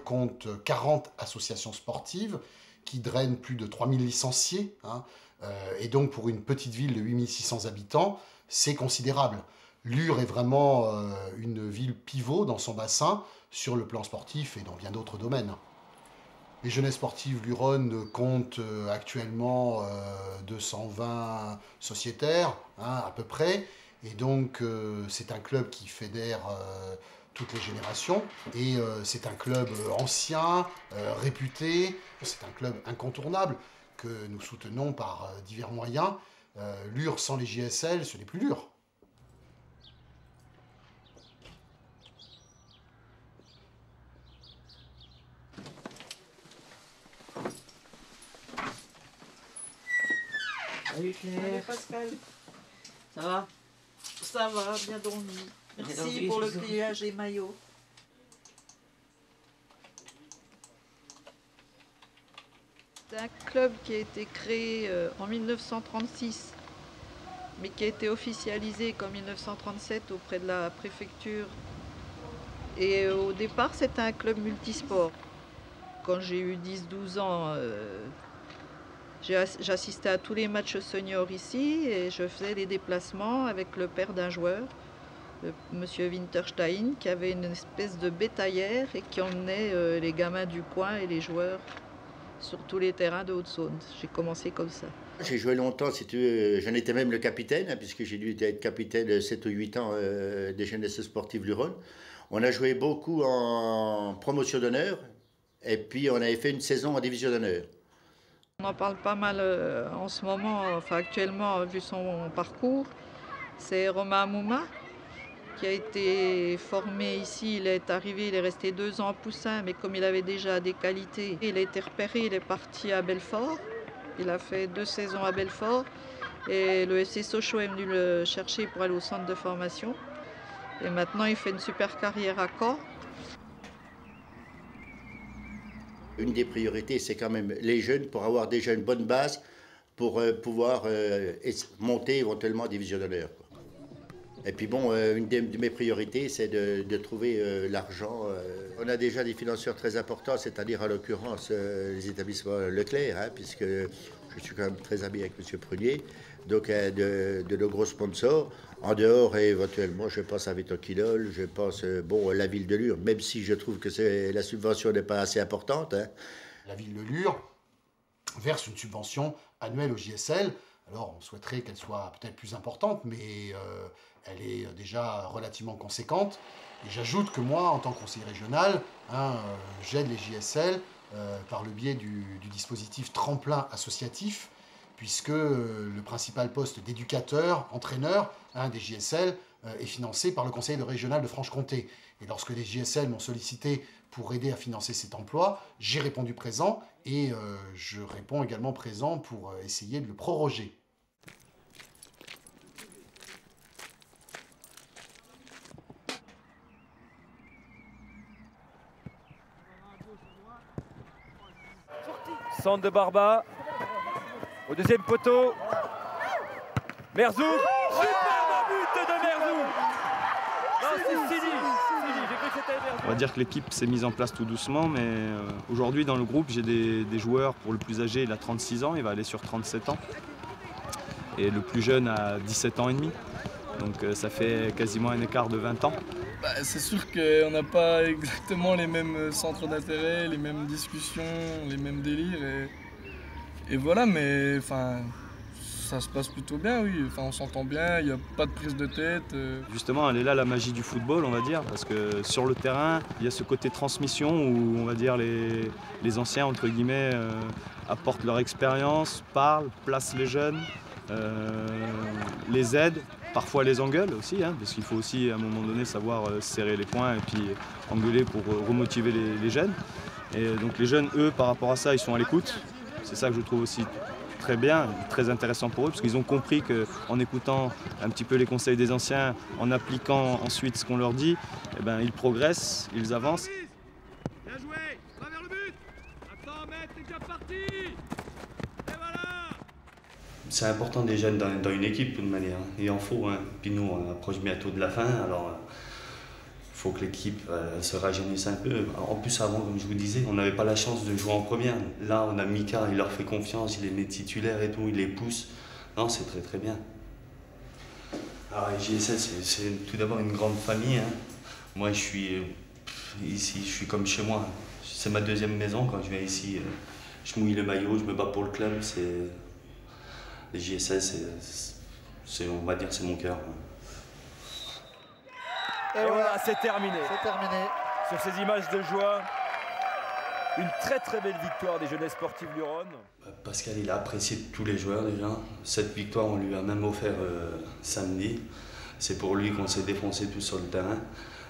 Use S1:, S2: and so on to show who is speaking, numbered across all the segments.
S1: compte 40 associations sportives qui drainent plus de 3000 licenciés. Et donc, pour une petite ville de 8600 habitants, c'est considérable. Lure est vraiment une ville pivot dans son bassin, sur le plan sportif et dans bien d'autres domaines. Les Jeunesses Sportives Luronne comptent actuellement 220 sociétaires, à peu près. Et donc, c'est un club qui fédère toutes les générations. Et c'est un club ancien, réputé. C'est un club incontournable que nous soutenons par divers moyens. Lure sans les JSL, ce n'est plus Lure.
S2: Salut Claire.
S3: Salut Pascal.
S2: Ça va?
S3: Ça va, bien dormi. Merci pour le pliage des maillots. C'est un club qui a été créé en 1936, mais qui a été officialisé qu'en 1937 auprès de la préfecture. Et au départ, c'était un club multisport. Quand j'ai eu 10-12 ans, j'assistais à tous les matchs seniors ici et je faisais les déplacements avec le père d'un joueur, Monsieur Winterstein, qui avait une espèce de bétaillère et qui emmenait les gamins du coin et les joueurs sur tous les terrains de Haute-Saône. J'ai commencé comme ça.
S4: J'ai joué longtemps, si tu veux. J'en étais même le capitaine, puisque j'ai dû être capitaine 7 ou 8 ans des Jeunesses Sportives Luronne. On a joué beaucoup en promotion d'honneur et puis on avait fait une saison en division d'honneur.
S3: On en parle pas mal en ce moment, enfin actuellement, vu son parcours. C'est Romain Amouma qui a été formé ici. Il est arrivé, il est resté 2 ans à Poussin, mais comme il avait déjà des qualités, il a été repéré, il est parti à Belfort. Il a fait 2 saisons à Belfort et le FC Sochaux est venu le chercher pour aller au centre de formation. Et maintenant, il fait une super carrière à Caen.
S4: Une des priorités, c'est quand même les jeunes, pour avoir déjà une bonne base, pour pouvoir monter éventuellement en division d'honneur. Et puis bon, une de mes priorités, c'est de trouver l'argent. On a déjà des financeurs très importants, c'est-à-dire en l'occurrence les établissements Leclerc, puisque je suis quand même très ami avec M. Prunier, donc de nos gros sponsors. En dehors, éventuellement, je pense à Vétoquinol, je pense la ville de Lure, même si je trouve que la subvention n'est pas assez importante.
S1: La ville de Lure verse une subvention annuelle au JSL. Alors, on souhaiterait qu'elle soit peut-être plus importante, mais elle est déjà relativement conséquente. Et j'ajoute que moi, en tant que conseiller régional, j'aide les JSL par le biais du dispositif tremplin associatif, puisque le principal poste d'éducateur, entraîneur des JSL est financé par le conseil régional de Franche-Comté. Et lorsque les JSL m'ont sollicité pour aider à financer cet emploi, j'ai répondu présent et je réponds également présent pour essayer de le proroger.
S5: Centre de Barba, au deuxième poteau, Merzoug, superbe but de Merzoug. Non, c'est Sidi, j'ai cru que c'était Merzoug.
S6: On va dire que l'équipe s'est mise en place tout doucement, mais aujourd'hui dans le groupe, j'ai des joueurs, pour le plus âgé, il a 36 ans, il va aller sur 37 ans. Et le plus jeune a 17 ans et demi, donc ça fait quasiment un écart de 20 ans.
S7: C'est sûr qu'on n'a pas exactement les mêmes centres d'intérêt, les mêmes discussions, les mêmes délires. Et voilà, mais enfin, ça se passe plutôt bien, oui. Enfin, on s'entend bien, il n'y a pas de prise de tête.
S6: Justement, elle est là la magie du football, on va dire, parce que sur le terrain, il y a ce côté transmission où, on va dire, les anciens, entre guillemets, apportent leur expérience, parlent, placent les jeunes, les aident. Parfois les engueulent aussi, parce qu'il faut aussi à un moment donné savoir serrer les poings et puis engueuler pour remotiver les jeunes. Et donc les jeunes, eux, par rapport à ça, ils sont à l'écoute. C'est ça que je trouve aussi très bien, très intéressant pour eux, parce qu'ils ont compris qu'en écoutant un petit peu les conseils des anciens, en appliquant ensuite ce qu'on leur dit, eh ben, ils progressent, ils avancent.
S5: Bien joué, va vers le but. Attends, mec, t'es déjà parti.
S8: C'est important des jeunes dans une équipe de toute manière, il en faut. Puis nous on approche bientôt de la fin, alors faut que l'équipe se rajeunisse un peu. En plus, avant, comme je vous disais, on n'avait pas la chance de jouer en première. Là, on a Mika, il leur fait confiance, il les met titulaires et tout, il les pousse. Non, c'est très très bien. Alors, JSL, c'est tout d'abord une grande famille. Hein. Moi, je suis ici, je suis comme chez moi. C'est ma deuxième maison. Quand je viens ici, je mouille le maillot, je me bats pour le club. Les JSL, on va dire, c'est mon cœur.
S5: Et voilà, c'est terminé.
S2: C'est terminé.
S5: Sur ces images de joie, une très très belle victoire des Jeunesses Sportives Luron.
S8: Pascal, il a apprécié tous les joueurs déjà. Cette victoire, on lui a même offert samedi. C'est pour lui qu'on s'est défoncé tous sur le terrain.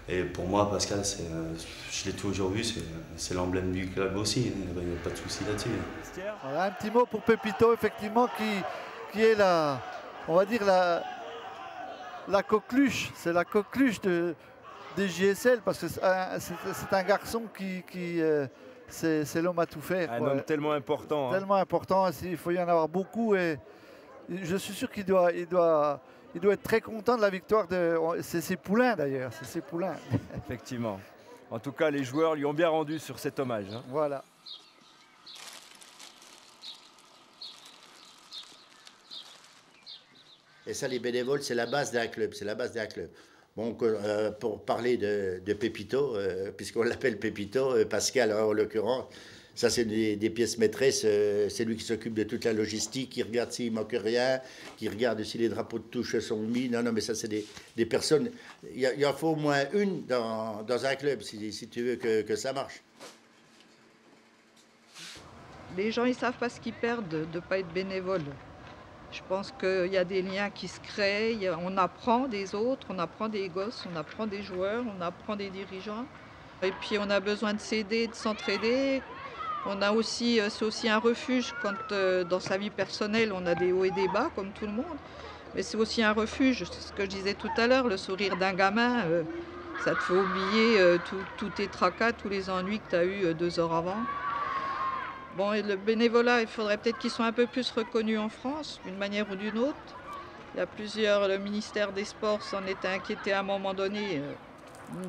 S8: Et pour moi, Pascal, je l'ai toujours vu, c'est l'emblème du club aussi. Il n'y a pas de souci là-dessus.
S2: Voilà, un petit mot pour Pépito, effectivement, qui est on va dire la coqueluche. C'est la coqueluche des JSL, parce que c'est un garçon c'est l'homme à tout faire.
S5: Un homme tellement important.
S2: Tellement important, il faut y en avoir beaucoup. Et je suis sûr qu'il doit être très content de la victoire. C'est ses poulains d'ailleurs, c'est ses poulains.
S5: Effectivement. En tout cas, les joueurs lui ont bien rendu sur cet hommage. Hein.
S2: Voilà.
S4: Et ça, les bénévoles, c'est la base d'un club. C'est la base d'un club. Bon, pour parler de Pépito, puisqu'on l'appelle Pépito, Pascal en l'occurrence, ça c'est des pièces maîtresses. C'est lui qui s'occupe de toute la logistique, qui regarde s'il ne manque rien, qui regarde si les drapeaux de touche sont mis. Non, mais ça c'est des personnes. Il en faut au moins une dans un club si tu veux que ça marche.
S3: Les gens, ils ne savent pas ce qu'ils perdent de ne pas être bénévoles. Je pense qu'il y a des liens qui se créent, on apprend des autres, on apprend des gosses, on apprend des joueurs, on apprend des dirigeants. Et puis on a besoin de s'aider, de s'entraider. C'est aussi un refuge quand dans sa vie personnelle on a des hauts et des bas comme tout le monde. Mais c'est aussi un refuge, c'est ce que je disais tout à l'heure, le sourire d'un gamin, ça te fait oublier tous tes tracas, tous les ennuis que tu as eus 2 heures avant. Bon, et le bénévolat, il faudrait peut-être qu'ils soient un peu plus reconnus en France, d'une manière ou d'une autre. Il y a le ministère des Sports s'en était inquiété à un moment donné.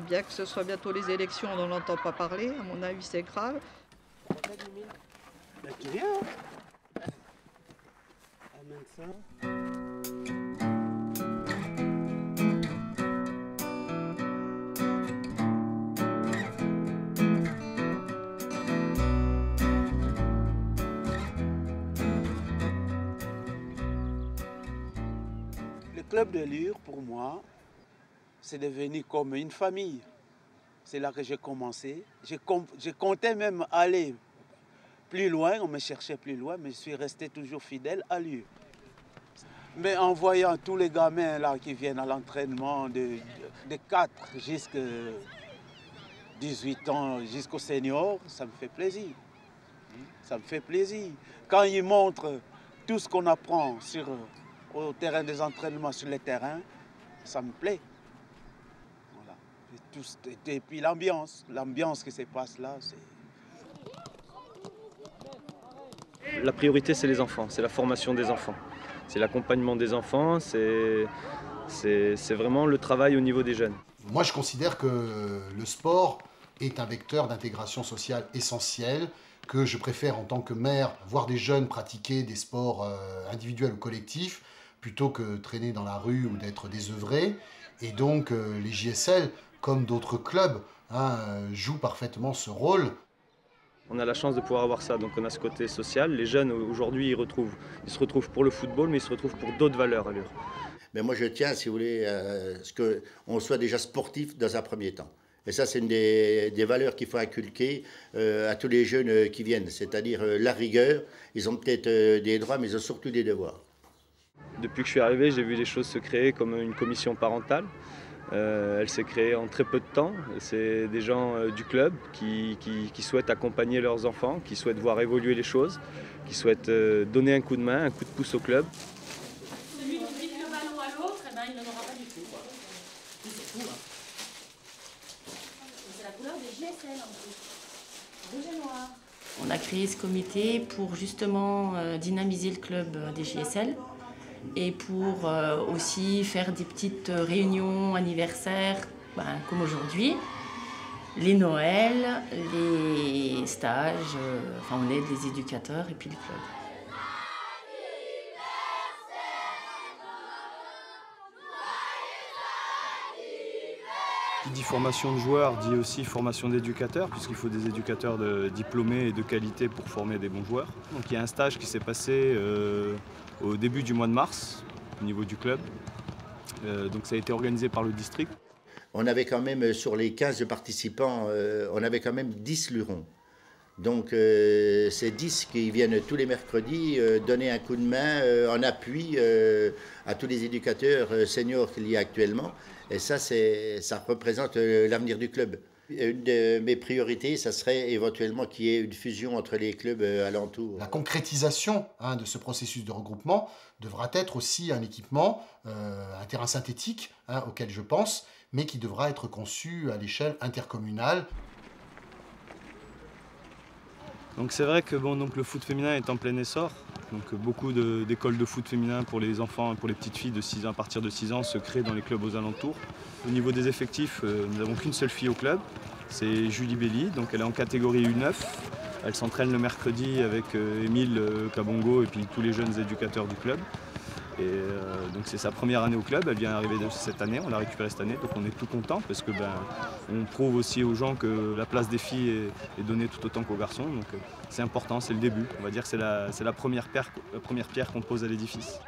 S3: Bien que ce soit bientôt les élections, on n'en entend pas parler. À mon avis, c'est grave.
S9: Le club de Lure, pour moi, c'est devenu comme une famille. C'est là que j'ai commencé. Je comptais même aller plus loin, on me cherchait plus loin, mais je suis resté toujours fidèle à Lure. Mais en voyant tous les gamins là qui viennent à l'entraînement de 4 jusqu'à 18 ans, jusqu'au senior, ça me fait plaisir. Ça me fait plaisir. Quand ils montrent tout ce qu'on apprend au terrain des entraînements, sur les terrains, ça me plaît. Voilà. Et puis l'ambiance qui se passe là, c'est...
S6: La priorité, c'est les enfants, c'est la formation des enfants. C'est l'accompagnement des enfants, c'est vraiment le travail au niveau des jeunes.
S1: Moi, je considère que le sport est un vecteur d'intégration sociale essentiel, que je préfère en tant que maire voir des jeunes pratiquer des sports individuels ou collectifs plutôt que traîner dans la rue ou d'être désœuvrés. Et donc les JSL, comme d'autres clubs, jouent parfaitement ce rôle.
S6: On a la chance de pouvoir avoir ça, donc on a ce côté social. Les jeunes aujourd'hui, ils se retrouvent pour le football, mais ils se retrouvent pour d'autres valeurs à Lure.
S4: Mais moi je tiens, si vous voulez, à ce qu'on soit déjà sportif dans un premier temps. Et ça, c'est une des valeurs qu'il faut inculquer à tous les jeunes qui viennent, c'est-à-dire la rigueur. Ils ont peut-être des droits, mais ils ont surtout des devoirs.
S6: Depuis que je suis arrivé, j'ai vu des choses se créer comme une commission parentale. Elle s'est créée en très peu de temps. C'est des gens du club qui souhaitent accompagner leurs enfants, qui souhaitent voir évoluer les choses, qui souhaitent donner un coup de main, un coup de pouce au club.
S10: Celui qui pique le ballon à l'autre, il n'en aura pas du tout. C'est tout. C'est la couleur des JSL en plus. Rouge et noir. On a créé ce comité pour justement dynamiser le club des JSL. Et pour aussi faire des petites réunions anniversaires comme aujourd'hui, les Noëls, les stages, on aide les éducateurs et puis le club.
S6: Qui dit formation de joueurs dit aussi formation d'éducateurs, puisqu'il faut des éducateurs diplômés et de qualité pour former des bons joueurs. Donc il y a un stage qui s'est passé au début du mois de mars au niveau du club. Donc ça a été organisé par le district.
S4: On avait quand même, sur les 15 participants, on avait quand même 10 lurons. Donc c'est 10 qui viennent tous les mercredis donner un coup de main en appui à tous les éducateurs seniors qu'il y a actuellement. Et ça représente l'avenir du club. Une de mes priorités, ça serait éventuellement qu'il y ait une fusion entre les clubs alentours.
S1: La concrétisation de ce processus de regroupement devra être aussi un équipement, un terrain synthétique auquel je pense, mais qui devra être conçu à l'échelle intercommunale.
S6: Donc c'est vrai que le foot féminin est en plein essor. Donc beaucoup d'écoles de foot féminin pour les enfants et pour les petites filles de 6 ans, à partir de 6 ans se créent dans les clubs aux alentours. Au niveau des effectifs, nous n'avons qu'une seule fille au club, c'est Julie Belli, donc elle est en catégorie U9. Elle s'entraîne le mercredi avec Émile Kabongo et puis tous les jeunes éducateurs du club. Et donc c'est sa première année au club, elle vient d'arriver cette année, on l'a récupérée cette année, donc on est tout content parce que on prouve aussi aux gens que la place des filles est donnée tout autant qu'aux garçons, donc c'est important, c'est le début, on va dire que c'est la première pierre qu'on pose à l'édifice.